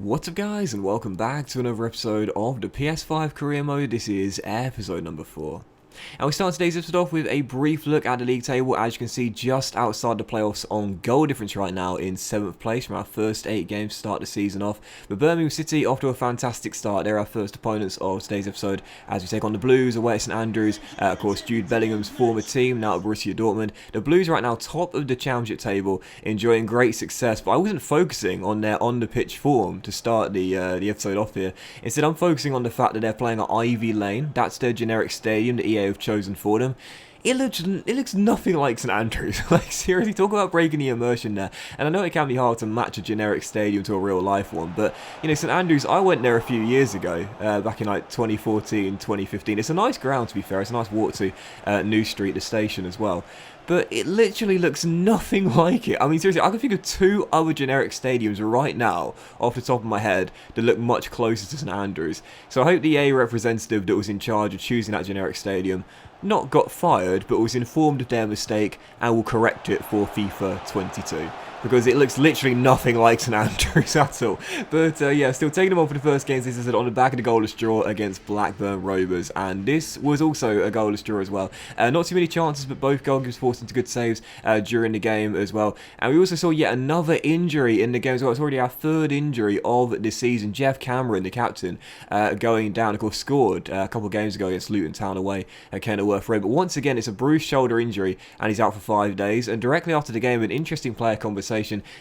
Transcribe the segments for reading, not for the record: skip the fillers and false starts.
What's up guys, and welcome back to another episode of the PS5 career mode. This is episode number 4. And we start today's episode off with a brief look at the league table. As you can see, just outside the playoffs on goal difference right now in 7th place from our first 8 games to start the season off. But Birmingham City off to a fantastic start. They're our first opponents of today's episode as we take on the Blues away at St Andrews. Of course, Jude Bellingham's former team, now at Borussia Dortmund. The Blues are right now top of the championship table, enjoying great success. But I wasn't focusing on their on-the-pitch form to start the episode off here. Instead, I'm focusing on the fact that they're playing at Ivy Lane. That's their generic stadium that EA have chosen for them. It looks nothing like St Andrews. Like, seriously, talk about breaking the immersion there. And I know it can be hard to match a generic stadium to a real life one, but you know, St Andrews, I went there a few years ago, back in like 2014, 2015. It's a nice ground, to be fair. It's a nice walk to New Street, the station as well. But it literally looks nothing like it. I mean, seriously, I can think of 2 other generic stadiums right now, off the top of my head, that look much closer to St Andrews. So I hope the EA representative that was in charge of choosing that generic stadium not got fired, but was informed of their mistake and will correct it for FIFA 22. Because it looks literally nothing like St Andrews at all. But yeah, still taking them on for the first games. This is on the back of the goalless draw against Blackburn Rovers. And this was also a goalless draw as well. Not too many chances, but both goalkeepers forced into good saves during the game as well. And we also saw yet another injury in the game as well. It's already our 3rd injury of the season. Jeff Cameron, the captain, going down. Of course, scored a couple of games ago against Luton Town away at Kenilworth Road. But once again, it's a bruised shoulder injury and he's out for 5 days. And directly after the game, an interesting player conversation.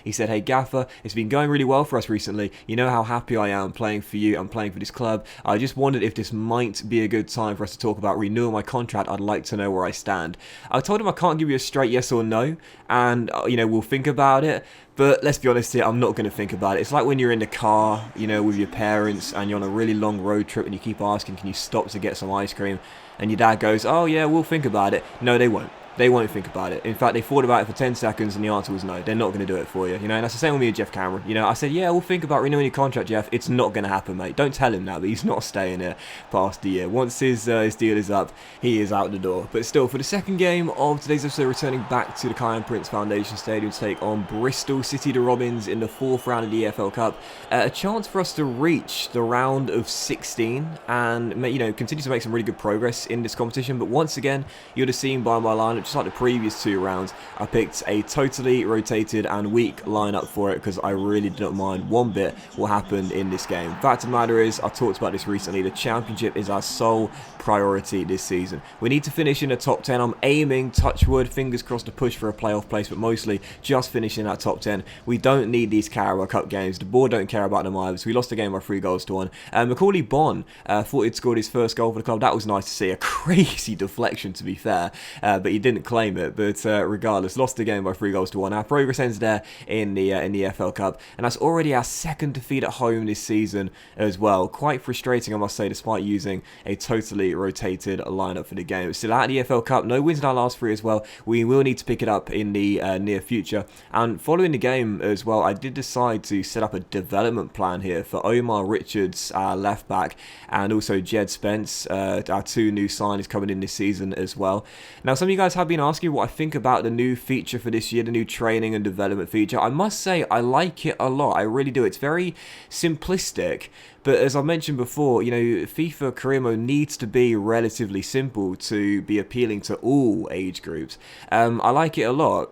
He said, "Hey Gaffer, it's been going really well for us recently. You know how happy I am playing for you and playing for this club. I just wondered if this might be a good time for us to talk about renewing my contract. I'd like to know where I stand." I told him I can't give you a straight yes or no, and you know, we'll think about it. But let's be honest here, I'm not going to think about it. It's like when you're in the car, you know, with your parents and you're on a really long road trip and you keep asking, can you stop to get some ice cream? And your dad goes, "Oh yeah, we'll think about it." No, they won't. They won't think about it. In fact, they thought about it for 10 seconds and the answer was no. They're not going to do it for you. You know, and that's the same with me and Jeff Cameron. You know, I said, yeah, we'll think about renewing your contract, Jeff. It's not going to happen, mate. Don't tell him that, but he's not staying there past the year. Once his deal is up, he is out the door. But still, for the second game of today's episode, returning back to the Kiyan Prince Foundation Stadium to take on Bristol City the Robins in the 4th round of the EFL Cup. A chance for us to reach the round of 16 and, you know, continue to make some really good progress in this competition. But once again, you'd have seen by my lineup, just like the previous 2 rounds, I picked a totally rotated and weak lineup for it because I really did not mind one bit what happened in this game. Fact of the matter is, I talked about this recently, the championship is our sole priority this season. We need to finish in the top 10. I'm aiming, touch wood, fingers crossed, to push for a playoff place, but mostly just finishing that top 10. We don't need these Carabao Cup games. The board don't care about them either, so we lost the game by 3-1. Macaulay Bonne thought he'd scored his first goal for the club. That was nice to see. A crazy deflection, to be fair, but he didn't claim it. But regardless, lost the game by 3-1. Our progress ends there in the FL Cup, and that's already our 2nd defeat at home this season as well. Quite frustrating, I must say, despite using a totally rotated lineup for the game. Still out of the FL Cup, no wins in our last 3 as well. We will need to pick it up in the near future. And following the game as well, I did decide to set up a development plan here for Omar Richards, our left back, and also Jed Spence, our 2 new signings coming in this season as well. Now, some of you guys have been asking what I think about the new feature for this year, the new training and development feature. I must say, I like it a lot. I really do. It's very simplistic. But as I mentioned before, you know, FIFA career mode needs to be relatively simple to be appealing to all age groups. I like it a lot.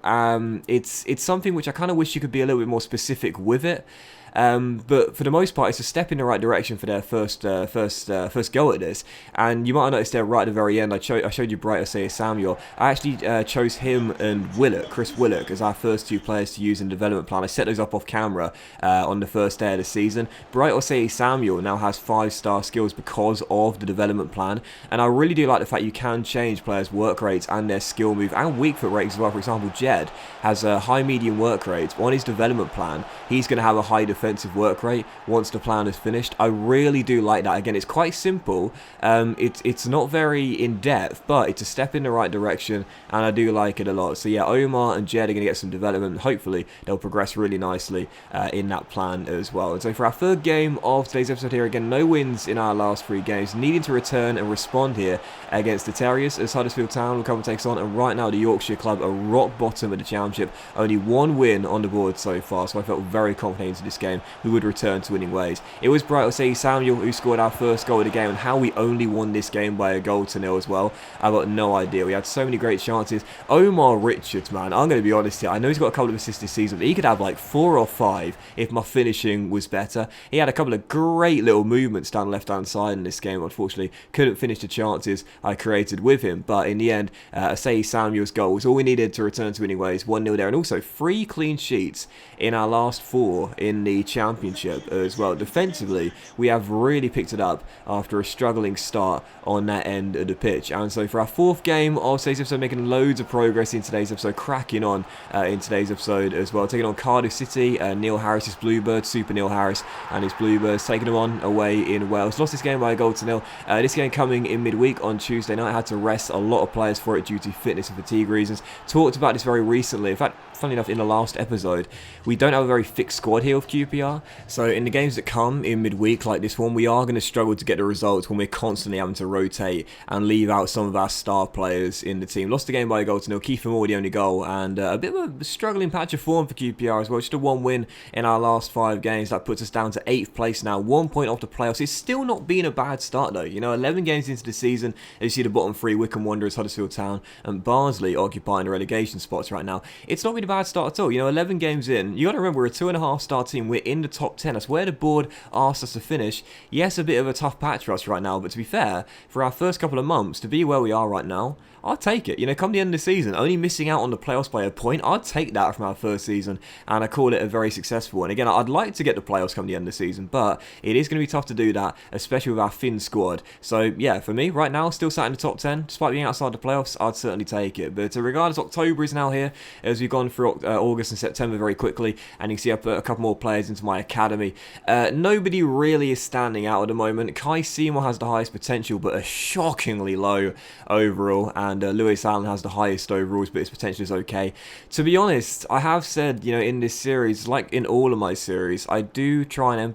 It's something which I kind of wish you could be a little bit more specific with it. But for the most part, it's a step in the right direction for their first go at this. And you might have noticed there right at the very end, I showed you Bright Osei Samuel. I actually chose him and Chris Willock, as our first 2 players to use in the development plan. I set those up off camera on the first day of the season. Bright Osei Samuel now has 5-star skills because of the development plan. And I really do like the fact you can change players' work rates and their skill move and weak foot rates as well. For example, Jed has a high medium work rates. On his development plan, he's going to have a high defensive work rate once the plan is finished. I really do like that. Again, it's quite simple. It's not very in-depth, but it's a step in the right direction, and I do like it a lot. So yeah, Omar and Jed are going to get some development. Hopefully, they'll progress really nicely in that plan as well. And so for our 3rd game of today's episode here, again, no wins in our last 3 games. Needing to return and respond here against the Terriers as Huddersfield Town will come and takes on. And right now, the Yorkshire club are rock bottom of the championship. Only 1 win on the board so far, so I felt very confident into this game. game, we would return to winning ways. It was Bright Osei Samuel who scored our first goal of the game, and how we only won this game by a goal to nil as well, I've got no idea. We had so many great chances. Omar Richards, man, I'm going to be honest here, I know he's got a couple of assists this season, but he could have like 4 or 5 if my finishing was better. He had a couple of great little movements down the left-hand side in this game. Unfortunately, couldn't finish the chances I created with him, but in the end, Osei Samuel's goal was all we needed to return to winning ways. 1-0 there, and also 3 clean sheets in our last 4 in the championship as well. Defensively, we have really picked it up after a struggling start on that end of the pitch. And so for our 4th game of today's episode, making loads of progress in today's episode, cracking on in today's episode as well. Taking on Cardiff City, Neil Harris's Bluebirds, Super Neil Harris and his Bluebirds, taking them on away in Wales. Lost this game by a goal to nil. This game coming in midweek on Tuesday night. I had to rest a lot of players for it due to fitness and fatigue reasons. Talked about this very recently. In fact, funny enough, in the last episode, we don't have a very fixed squad here with QPR. So in the games that come in midweek like this one, we are going to struggle to get the results when we're constantly having to rotate and leave out some of our star players in the team. Lost the game by a goal to nil. Kiefer Moore the only goal, and a bit of a struggling patch of form for QPR as well. Just a 1 win in our last 5 games. That puts us down to 8th place now, 1 point off the playoffs. It's still not been a bad start though. You know, 11 games into the season, as you see the bottom 3, Wycombe Wanderers, Huddersfield Town and Barnsley occupying the relegation spots right now. It's not been a bad start at all. You know, 11 games in, you got to remember we're a 2.5 star team. We're in the top 10. That's where the board asked us to finish. Yes, a bit of a tough patch for us right now, but to be fair, for our first couple of months to be where we are right now, I'll take it. You know, come the end of the season, only missing out on the playoffs by a point, I'd take that from our first season, and I call it a very successful one. Again, I'd like to get the playoffs come the end of the season, but it is going to be tough to do that, especially with our Finn squad. So, yeah, for me, right now, still sat in the top 10, despite being outside the playoffs, I'd certainly take it. But regardless, October is now here, as we've gone through August and September very quickly, and you can see I put a couple more players into my academy. Nobody really is standing out at the moment. Kai Seymour has the highest potential, but a shockingly low overall, and Lewis Allen has the highest overalls, but his potential is okay. To be honest, I have said, you know, in this series, like in all of my series, I do try and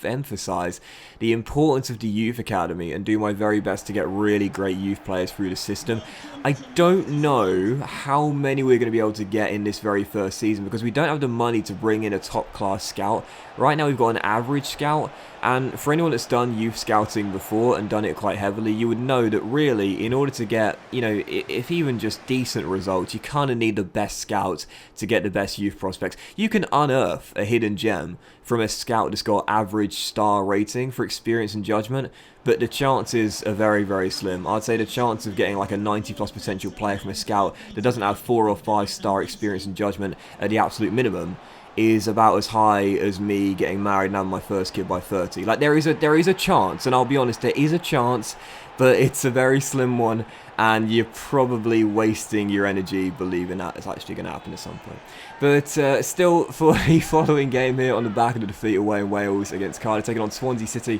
emphasize the importance of the youth academy and do my very best to get really great youth players through the system. I don't know how many we're going to be able to get in this very first season because we don't have the money to bring in a top class scout. Right now we've got an average scout, and for anyone that's done youth scouting before and done it quite heavily, you would know that really in order to get, you know, if even just decent results, you kind of need the best scouts to get the best youth prospects. You can unearth a hidden gem from a scout that's got average star rating for experience and judgment, but the chances are very, very slim. I'd say the chance of getting like a 90+ potential player from a scout that doesn't have 4 or 5 star experience and judgment at the absolute minimum is about as high as me getting married and having my first kid by 30. Like there is a chance, and I'll be honest, there is a chance, but it's a very slim one, and you're probably wasting your energy believing that it's actually going to happen at some point. But still, for the following game here on the back of the defeat away in Wales against Cardiff, taking on Swansea City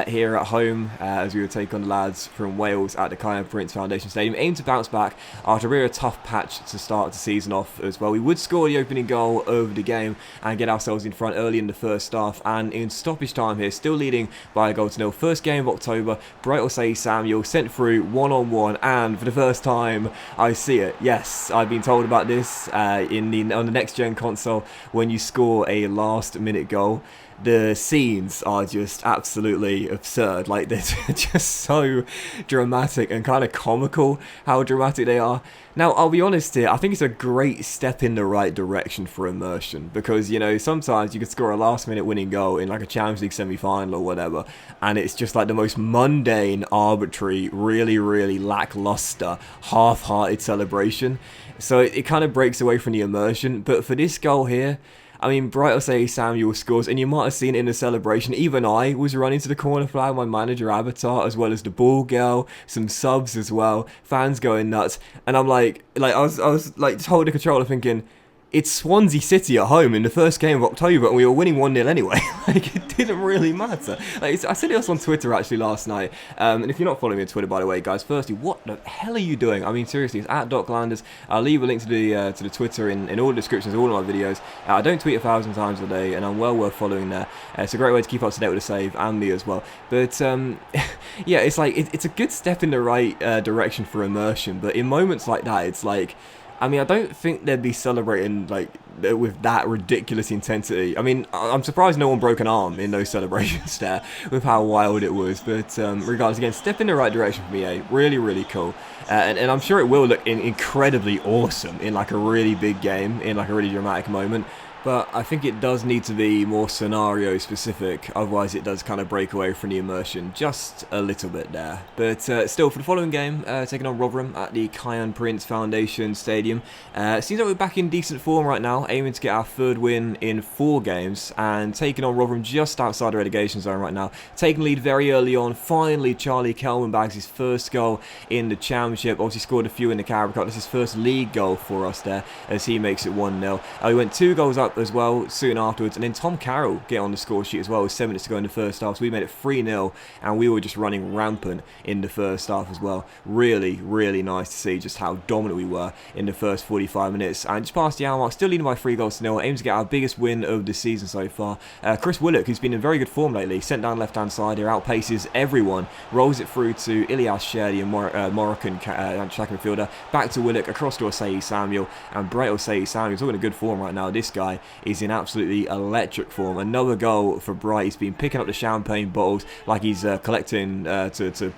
here at home, as we would take on the lads from Wales at the Kyan Prince Foundation Stadium. Aim to bounce back after a really tough patch to start the season off as well. We would score the opening goal over the game and get ourselves in front early in the first half, and in stoppage time here, still leading by a goal to nil. First game of October, Bright Osei Samuel sent through 1-on-1, and for the first time I see it. Yes, I've been told about this on the next gen console. When you score a last minute goal, the scenes are just absolutely absurd. Like, they're just so dramatic and kind of comical how dramatic they are. Now, I'll be honest here, I think it's a great step in the right direction for immersion, because, you know, sometimes you could score a last-minute winning goal in like a Champions League semi-final or whatever, and it's just like the most mundane, arbitrary, really, really lackluster, half-hearted celebration. So it kind of breaks away from the immersion. But for this goal here, I mean, Bright Osei Samuel scores, and you might have seen it in the celebration. Even I was running to the corner flag, my manager avatar, as well as the ball girl, some subs as well, fans going nuts, and I'm like I was like just holding the controller thinking, it's Swansea City at home in the first game of October, and we were winning 1-0 anyway. Like, it didn't really matter. Like, I said this on Twitter actually last night, and if you're not following me on Twitter, by the way, guys, firstly, what the hell are you doing? I mean, seriously, it's at DocLanders. I'll leave a link to the Twitter in all the descriptions of all of my videos. I don't tweet 1,000 times a day, and I'm well worth following there. It's a great way to keep up to date with the save, and me as well. But, yeah, it's like, it's a good step in the right direction for immersion, but in moments like that, it's like, I mean, I don't think they'd be celebrating like with that ridiculous intensity. I mean, I'm surprised no one broke an arm in those celebrations there with how wild it was. But regardless, again, step in the right direction for me. Really, really cool. And I'm sure it will look incredibly awesome in like a really big game, in like a really dramatic moment. But I think it does need to be more scenario specific, otherwise it does kind of break away from the immersion just a little bit there. But still, for the following game, taking on Rotherham at the Kian Prince Foundation Stadium. Seems like we're back in decent form right now, aiming to get our third win in 4 games, and taking on Rotherham just outside the relegation zone right now. Taking lead very early on, finally Charlie Kelman bags his first goal in the Championship, obviously scored a few in the Carabao Cup. This is his first league goal for us there, as he makes it 1-0. We went 2 goals up as well soon afterwards, and then Tom Carroll get on the score sheet as well with 7 minutes to go in the first half, so we made it 3-0, and we were just running rampant in the first half as well. Really, really nice to see just how dominant we were in the first 45 minutes, and just past the hour mark, still leading by 3 goals to 0, aim to get our biggest win of the season so far. Chris Willock, who's been in very good form lately, sent down left hand side here, outpaces everyone, rolls it through to Ilyas Sherdy, a Moroccan attacking midfielder, back to Willock, across to Osei Samuel, and Brett Osei Samuel's all in a good form right now. This guy is in absolutely electric form. Another goal for Bright. He's been picking up the champagne bottles like he's collecting to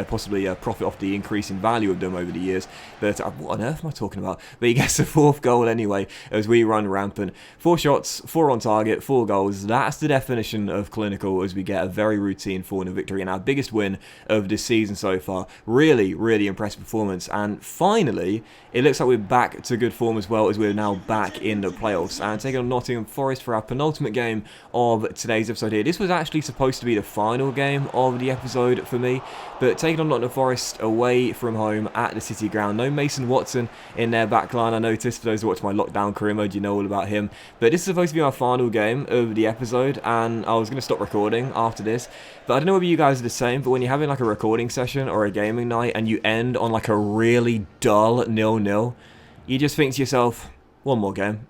possibly profit off the increase in value of them over the years. But what on earth am I talking about? But he gets the 4th goal anyway as we run rampant. 4 shots, 4 on target, 4 goals. That's the definition of clinical, as we get a very routine 4-0 victory and our biggest win of this season so far. Really, really impressive performance. And finally, it looks like we're back to good form as well, as we're now back in the playoffs and taking on Nottingham Forest for our penultimate game of today's episode here. This was actually supposed to be the final game of the episode for me, but taking on Nottingham Forest away from home at the City Ground. No Mason Watson in their backline, I noticed. For those who watch my lockdown career mode, you know all about him. But this is supposed to be my final game of the episode, and I was going to stop recording after this. But I don't know whether you guys are the same, but when you're having like a recording session or a gaming night and you end on like a really dull 0-0, you just think to yourself, one more game.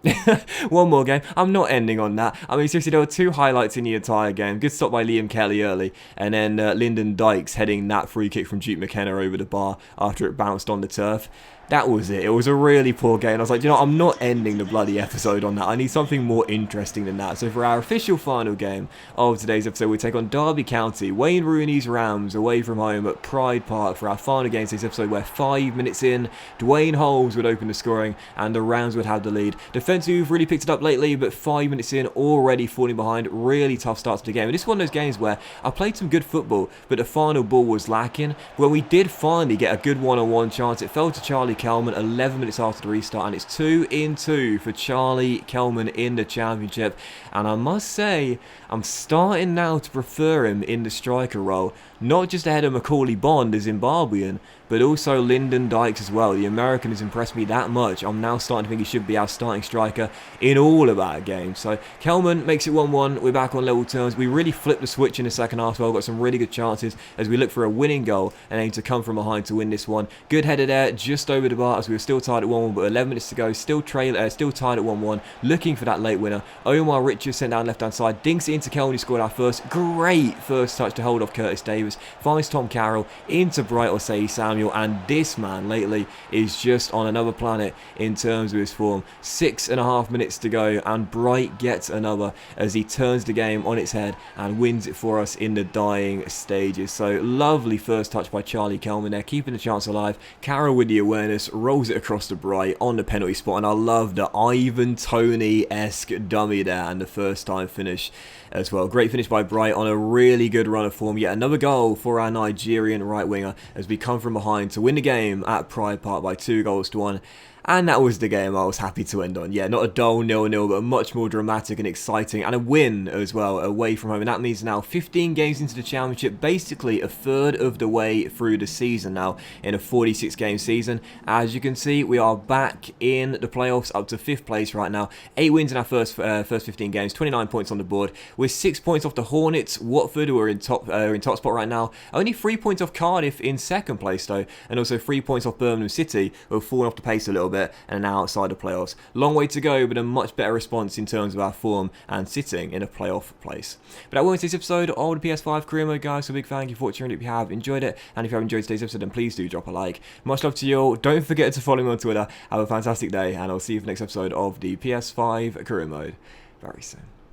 One more game. I'm not ending on that. I mean, seriously, there were 2 highlights in the entire game. Good stop by Liam Kelly early, and then Lyndon Dykes heading that free kick from Duke McKenna over the bar after it bounced on the turf. That was it. It was a really poor game. I was like, you know, I'm not ending the bloody episode on that. I need something more interesting than that. So for our official final game of today's episode, we take on Derby County, Wayne Rooney's Rams, away from home at Pride Park for our final game of today's episode, where 5 minutes in, Dwayne Holmes would open the scoring and the Rams would have the lead. Defensively, we've really picked it up lately, but 5 minutes in, already falling behind. Really tough start to the game. And this is one of those games where I played some good football, but the final ball was lacking. When we did finally get a good one-on-one chance, it fell to Charlie Kelman 11 minutes after the restart, and it's 2-2 for Charlie Kelman in the Championship. And I must say, I'm starting now to prefer him in the striker role, not just ahead of Macaulay Bond, the Zimbabwean, but also Lyndon Dykes as well. The American has impressed me that much. I'm now starting to think he should be our starting striker in all of our games. So Kelman makes it 1-1. We're back on level terms. We really flipped the switch in the second half as well. Got some really good chances as we look for a winning goal and aim to come from behind to win this one. Good header there, just over the bar, as we were still tied at 1-1, but 11 minutes to go. Still tied at 1-1. Looking for that late winner. Omar Richards sent down left-hand side. Dinks it into Kelman, who scored our first. Great first touch to hold off Curtis Davis. Finds Tom Carroll into Bright Osei Samuel, and this man lately is just on another planet in terms of his form. 6.5 minutes to go, and Bright gets another as he turns the game on its head and wins it for us in the dying stages. So lovely first touch by Charlie Kelman there, keeping the chance alive. Carroll with the awareness, rolls it across to Bright on the penalty spot, and I love the Ivan Toney-esque dummy there and the first time finish as well. Great finish by Bright on a really good run of form. Yet another goal for our Nigerian right winger as we come from behind to win the game at Pride Park by 2-1. And that was the game I was happy to end on. Yeah, not a dull 0-0, but a much more dramatic and exciting, and a win as well away from home. And that means now 15 games into the Championship, basically a third of the way through the season now in a 46-game season. As you can see, we are back in the playoffs, up to 5th place right now. 8 wins in our first 15 games, 29 points on the board. We're 6 points off the Hornets, Watford, who are in top spot right now. Only 3 points off Cardiff in 2nd place though, and also 3 points off Birmingham City, who have fallen off the pace a little bit. bit, and now outside the playoffs. Long way to go, but a much better response in terms of our form and sitting in a playoff place. But that will end today's episode of the PS5 Career Mode, guys. So a big thank you for watching. If you have enjoyed it, and if you have enjoyed today's episode, then please do drop a like. Much love to you all. Don't forget to follow me on Twitter. Have a fantastic day, and I'll see you for the next episode of the PS5 Career Mode very soon.